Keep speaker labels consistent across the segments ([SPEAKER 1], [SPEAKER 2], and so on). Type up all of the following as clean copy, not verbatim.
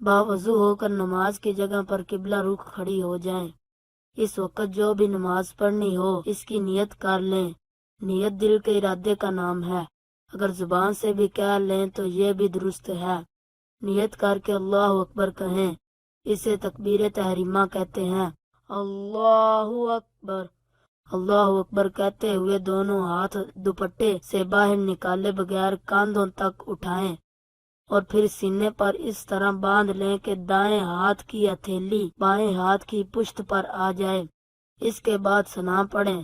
[SPEAKER 1] باوضو ہو کر نماز کی جگہ پر قبلہ رخ کھڑی ہو جائیں۔ اس وقت جو بھی نماز پڑھنی ہو اس کی نیت کر لیں۔ نیت دل کے ارادے کا نام ہے، اگر زبان سے بھی کہہ لیں تو یہ بھی درست ہے۔ نیت کر کے اللہ اکبر کہیں، اسے تکبیر تحریمہ کہتے ہیں۔ اللہ اکبر، اللہ اکبر کہتے ہوئے دونوں ہاتھ دوپٹے سے باہر نکالے بغیر کاندھوں تک اٹھائیں اور پھر سینے پر اس طرح باندھ لیں کہ دائیں ہاتھ کی ہتھیلی بائیں ہاتھ کی پشت پر آ جائے۔ اس کے بعد ثنا پڑھیں،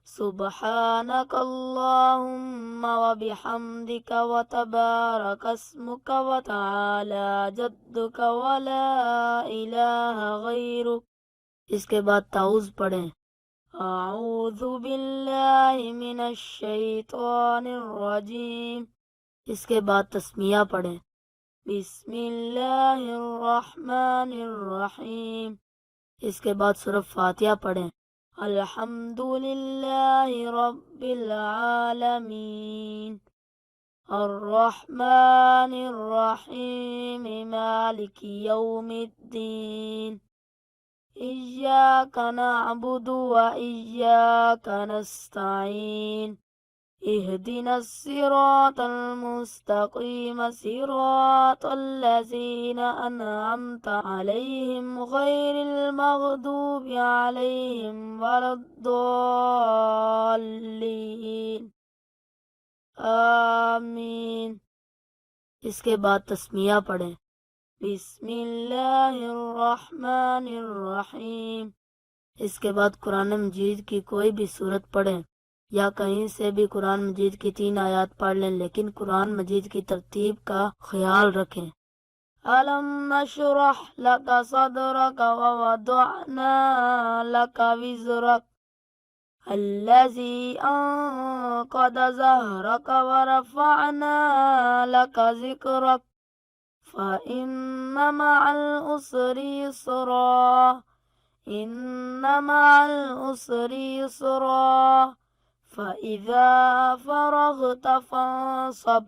[SPEAKER 1] سبحانک اللہم وبحمدک وتبارک اسمک وتعالی جدک ولا الہ غیرک۔ اس کے بعد تعوذ پڑھیں، اعوذ باللہ من الشیطان الرجیم۔ اس کے بعد تسمیہ پڑھیں، بسم اللہ الرحمن الرحیم۔ اس کے بعد سورہ فاتحہ پڑھیں، الحمد للہ رب العالمین الرحمن الرحیم مالک یوم الدین ایاک نعبد و ایاک نستعین اهدنا الصراط المستقيم صراط الذين أنعمت عليهم غير المغضوب عليهم ولا الضالين آمین۔ اس کے بعد تسمیہ پڑھیں، بسم اللہ الرحمن الرحیم۔ اس کے بعد قرآن مجید کی کوئی بھی سورت پڑھیں یا کہیں سے بھی قرآن مجید کی 3 آیات پڑھ لیں، لیکن قرآن مجید کی ترتیب کا خیال رکھیں۔ أَلَمْ نَشْرَحْ لَكَ صَدْرَكَ وَوَضَعْنَا لَكَ وِزْرَكَ الَّذِي أَنقَضَ ظَهْرَكَ وَرَفَعْنَا لَكَ ذِكْرَكَ فَإِنَّ مَعَ الْعُسْرِ يُسْرًا إِنَّ مَعَ الْعُسْرِ يُسْرًا فَإِذَا فَرَغْتَ فَانصَبْ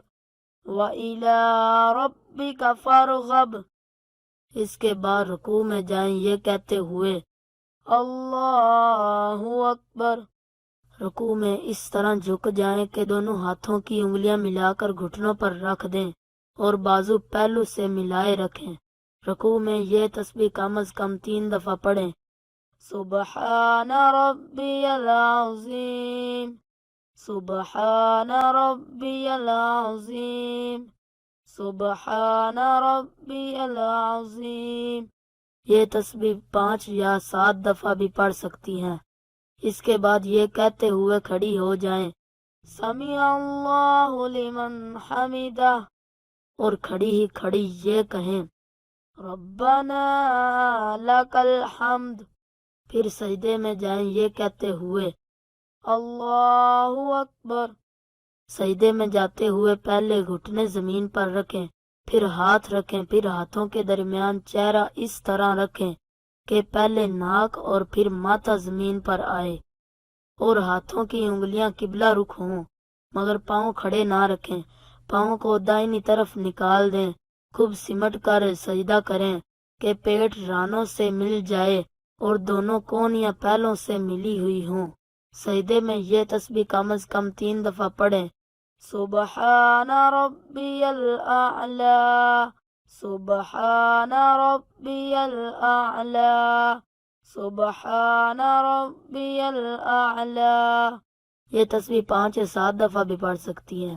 [SPEAKER 1] وَإِلَى رَبِّكَ فَارْغَب۔ اس کے بعد رکوع میں جائیں یہ کہتے ہوئے اللہ اکبر۔ رکوع میں اس طرح جھک جائیں کہ دونوں ہاتھوں کی انگلیاں ملا کر گھٹنوں پر رکھ دیں اور بازو پہلو سے ملائے رکھیں۔ رکوع میں یہ تسبیح کم از کم 3 دفعہ پڑھیں، سبحان ربی العظیم، سبحان ربی العظیم، سبحان ربی العظیم۔ یہ تسبیح 5 یا 7 دفعہ بھی پڑھ سکتی ہیں۔ اس کے بعد یہ کہتے ہوئے کھڑی ہو جائیں، سمیع اللہ لمن حمدہ، اور کھڑی ہی کھڑی یہ کہیں، ربنا لک الحمد۔ پھر سجدے میں جائیں یہ کہتے ہوئے اللہ اکبر۔ سجدے میں جاتے ہوئے پہلے گھٹنے زمین پر رکھیں، پھر ہاتھ رکھیں، پھر ہاتھوں کے درمیان چہرہ اس طرح رکھیں کہ پہلے ناک اور پھر ماتھا زمین پر آئے اور ہاتھوں کی انگلیاں قبلہ رخ ہوں، مگر پاؤں کھڑے نہ رکھیں۔ پاؤں کو دائنی طرف نکال دیں، خوب سمٹ کر سجدہ کریں کہ پیٹ رانوں سے مل جائے اور دونوں کونیاں پہلوں سے ملی ہوئی ہوں۔ سجدے میں یہ تسبیح کم از کم 3 دفعہ پڑھیں، سبحان ربی الاعلی، سبحان ربی الاعلی، سبحان ربی الاعلی۔ یہ تسبیح 5 یا 7 دفعہ بھی پڑھ سکتی ہیں۔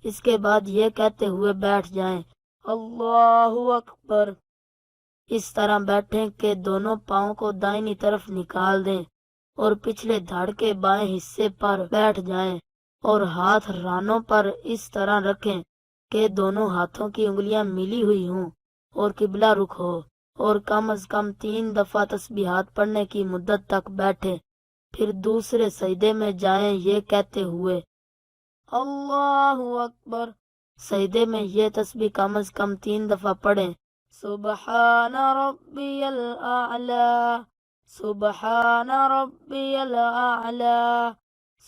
[SPEAKER 1] اس کے بعد یہ کہتے ہوئے بیٹھ جائیں، اللہ اکبر۔ اس طرح بیٹھیں کہ دونوں پاؤں کو دائنی طرف نکال دیں اور پچھلے دھڑ کے بائیں حصے پر بیٹھ جائیں اور ہاتھ رانوں پر اس طرح رکھیں کہ دونوں ہاتھوں کی انگلیاں ملی ہوئی ہوں اور قبلہ رخ ہو، اور کم از کم 3 دفعہ تسبیحات پڑھنے کی مدت تک بیٹھیں۔ پھر دوسرے سجدے میں جائیں یہ کہتے ہوئے اللہ اکبر۔ سجدے میں یہ تسبیح کم از کم 3 دفعہ پڑھیں، سبحان ربی الاعلی، سبحان ربی الاعلی،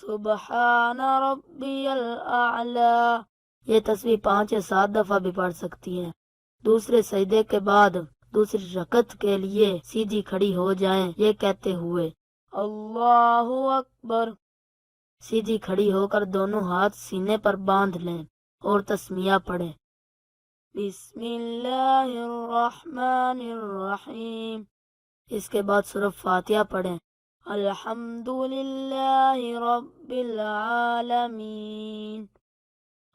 [SPEAKER 1] سبحان ربی الاعلی۔ یہ تسبیح 5 یا 7 دفعہ بھی پڑھ سکتی ہیں۔ دوسرے سجدے کے بعد دوسری رکعت کے لیے سیدھی کھڑی ہو جائیں یہ کہتے ہوئے اللہ اکبر۔ سیدھی کھڑی ہو کر دونوں ہاتھ سینے پر باندھ لیں اور تسمیہ پڑھیں، بسم اللہ الرحمن الرحیم۔ اس کے بعد سورہ فاتحہ پڑھیں، الحمد للہ رب العالمین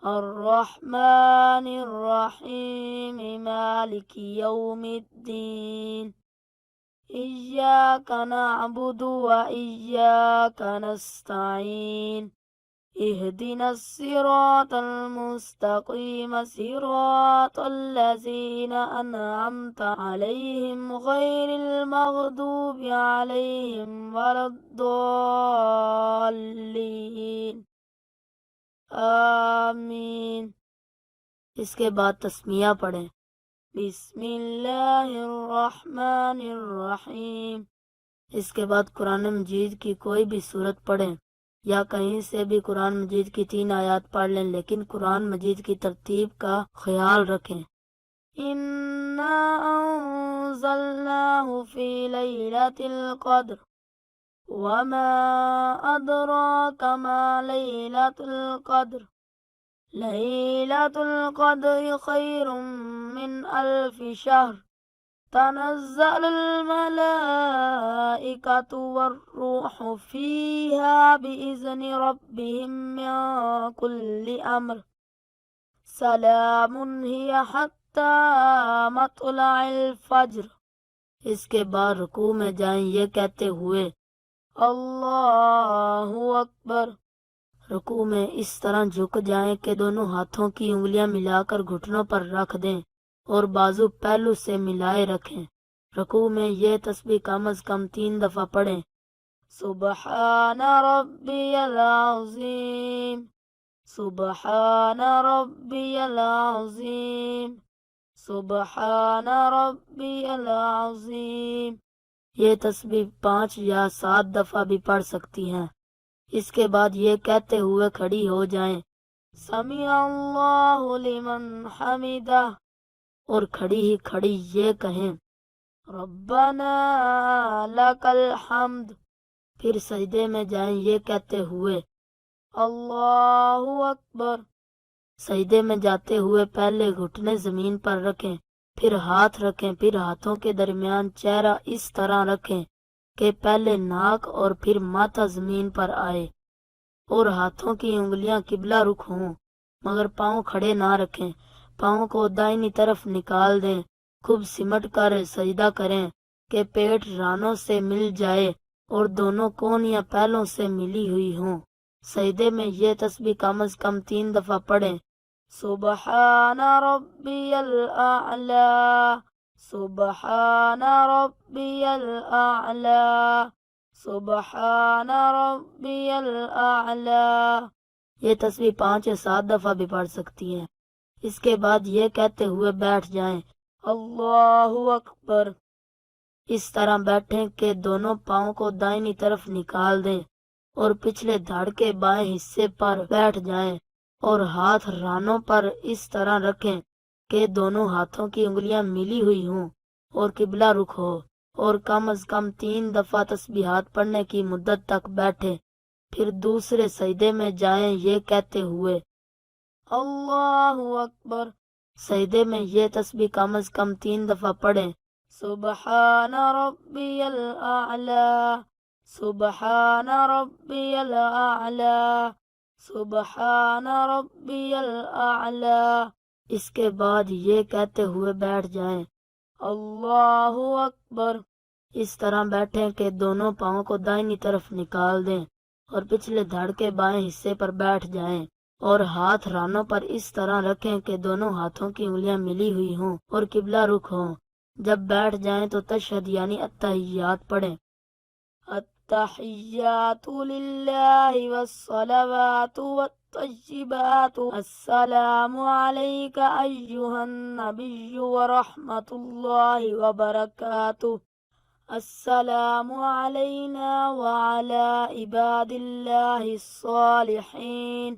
[SPEAKER 1] الرحمن الرحیم مالک یوم الدین ایاک نعبد و ایاک نستعین اهدنا الصراط المستقیم صراط الذین انعمت علیہم غیر المغضوب علیہم ولا الضالین آمین۔ اس کے بعد تسمیہ پڑھیں، بسم اللہ الرحمن الرحیم۔ اس کے بعد قرآن مجید کی کوئی بھی سورت پڑھیں یا کہیں سے بھی قرآن مجید کی 3 آیات پڑھ لیں، لیکن قرآن مجید کی ترتیب کا خیال رکھیں۔ اِنَّا أَنزَلْنَاهُ فِي لَيْلَةِ الْقَدْرِ وَمَا أَدْرَاكَ مَا لَيْلَةُ الْقَدْرِ لَيْلَةُ الْقَدْرِ خَيْرٌ مِّنْ أَلْفِ شَهْرٍ تَنَزَّلُ الْمَلَائِكَةُ وَالرُّوحُ فِيهَا بِإِذْنِ رَبِّهِمْ مِنْ كُلِّ أَمْرٍ سَلَامٌ هِيَ حَتَّى مَطْلَعِ الْفَجْرِ۔ اس کے بعد رکوع میں جائیں یہ کہتے ہوئے اللہ اکبر۔ رکوع میں اس طرح جھک جائیں کہ دونوں ہاتھوں کی انگلیاں ملا کر گھٹنوں پر رکھ دیں اور بازو پہلو سے ملائے رکھیں۔ رکوع میں یہ تسبیح کم از کم 3 دفعہ پڑھیں، سبحان ربی العظیم سبحان ربی العظیم سبحان ربی العظیم۔ یہ تسبیح 5 یا 7 دفعہ بھی پڑھ سکتی ہیں۔ اس کے بعد یہ کہتے ہوئے کھڑی ہو جائیں، سمیع اللہ لمن حمدہ، اور کھڑی ہی کھڑی یہ کہیں، ربنا لک الحمد۔ پھر سجدے میں جائیں یہ کہتے ہوئے اللہ اکبر۔ سجدے میں جاتے ہوئے پہلے گھٹنے زمین پر رکھیں، پھر ہاتھ رکھیں، پھر ہاتھوں کے درمیان چہرہ اس طرح رکھیں کہ پہلے ناک اور پھر ماتھا زمین پر آئے اور ہاتھوں کی انگلیاں قبلہ رخ ہوں، مگر پاؤں کھڑے نہ رکھیں۔ پاؤں کو دائنی طرف نکال دیں، خوب سمٹ کر سجدہ کریں کہ پیٹ رانوں سے مل جائے اور دونوں کونیاں پہلوں سے ملی ہوئی ہوں۔ سجدے میں یہ تسبیح کم از کم 3 دفعہ پڑھیں، سبحان ربی الاعلی سبحان ربی الاعلی سبحان ربی الاعلی۔ یہ تسبیح 5 یا 7 دفعہ بھی پڑھ سکتی ہیں۔ اس کے بعد یہ کہتے ہوئے بیٹھ جائیں، اللہ اکبر۔ اس طرح بیٹھیں کہ دونوں پاؤں کو دائنی طرف نکال دیں اور پچھلے دھڑ کے بائیں حصے پر بیٹھ جائیں اور ہاتھ رانوں پر اس طرح رکھیں کہ دونوں ہاتھوں کی انگلیاں ملی ہوئی ہوں اور قبلہ رخ ہو، اور کم از کم 3 دفعہ تسبیحات پڑھنے کی مدت تک بیٹھیں۔ پھر دوسرے سجدے میں جائیں یہ کہتے ہوئے اللہ اکبر۔ سجدے میں یہ تسبیح کم از کم 3 دفعہ پڑھیں، سبحان ربی الاعلی سبحان ربی الاعلی سبحان ربی الاعلی۔ اس کے بعد یہ کہتے ہوئے بیٹھ جائیں، اللہ اکبر۔ اس طرح بیٹھیں کہ دونوں پاؤں کو دائنی طرف نکال دیں اور پچھلے دھڑ کے بائیں حصے پر بیٹھ جائیں اور ہاتھ رانوں پر اس طرح رکھیں کہ دونوں ہاتھوں کی انگلیاں ملی ہوئی ہوں اور قبلہ رخ ہوں۔ جب بیٹھ جائیں تو تشہد یعنی التحیات پڑھیں، التحیات للہ والصلوات والطیبات السلام علیک ایہا النبی ورحمۃ اللہ وبرکاتہ السلام علینا وعلی عباد اللہ الصالحین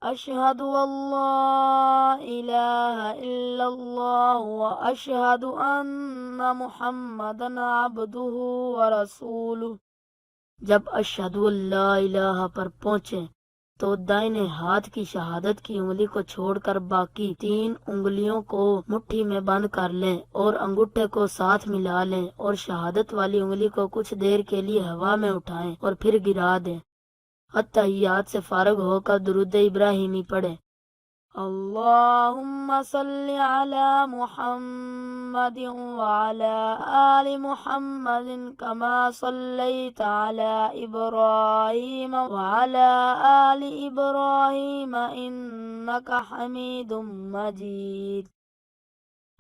[SPEAKER 1] اشہد اللہ الہ الا اللہ واشہد ان محمدًا عبدہ ورسولہ۔ جب اشہد اللہ الہ پر پہنچے تو دائیں ہاتھ کی شہادت کی انگلی کو چھوڑ کر باقی 3 انگلیوں کو مٹھی میں بند کر لیں اور انگوٹھے کو ساتھ ملا لیں اور شہادت والی انگلی کو کچھ دیر کے لیے ہوا میں اٹھائیں اور پھر گرا دیں۔ اتحیات سے فارغ ہو کر درود ابراہیمی پڑھیں۔ اللہم صلی علی محمد وعلی آل محمد کما صلیت علی ابراہیم وعلی آل ابراہیم انک حمید مجید۔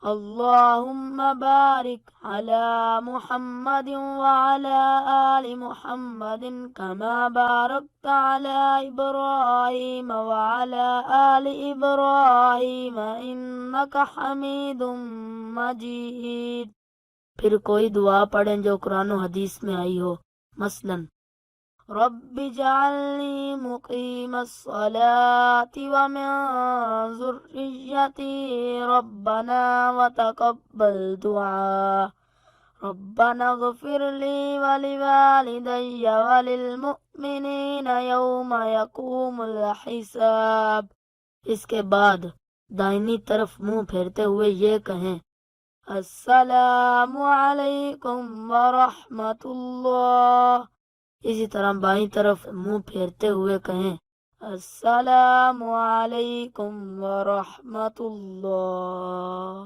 [SPEAKER 1] اللہم بارک علی محمد وعلی آل محمد کما بارکت علی ابراہیم وعلی آل ابراہیم انک حمید مجید۔ پھر کوئی دعا پڑھیں جو قرآن و حدیث میں آئی ہو، مثلاً رب اجعلنی مقیم الصلاة ومن ذریتی ربنا وتقبل دعا ربنا اغفر لی ولوالدی وللمؤمنین یوم یقوم الحساب۔ اس کے بعد دائنی طرف منہ پھیرتے ہوئے یہ کہیں السلام علیکم ورحمۃ اللہ۔ اسی طرح بائیں طرف منہ پھیرتے ہوئے کہیں السلام علیکم ورحمۃ اللہ۔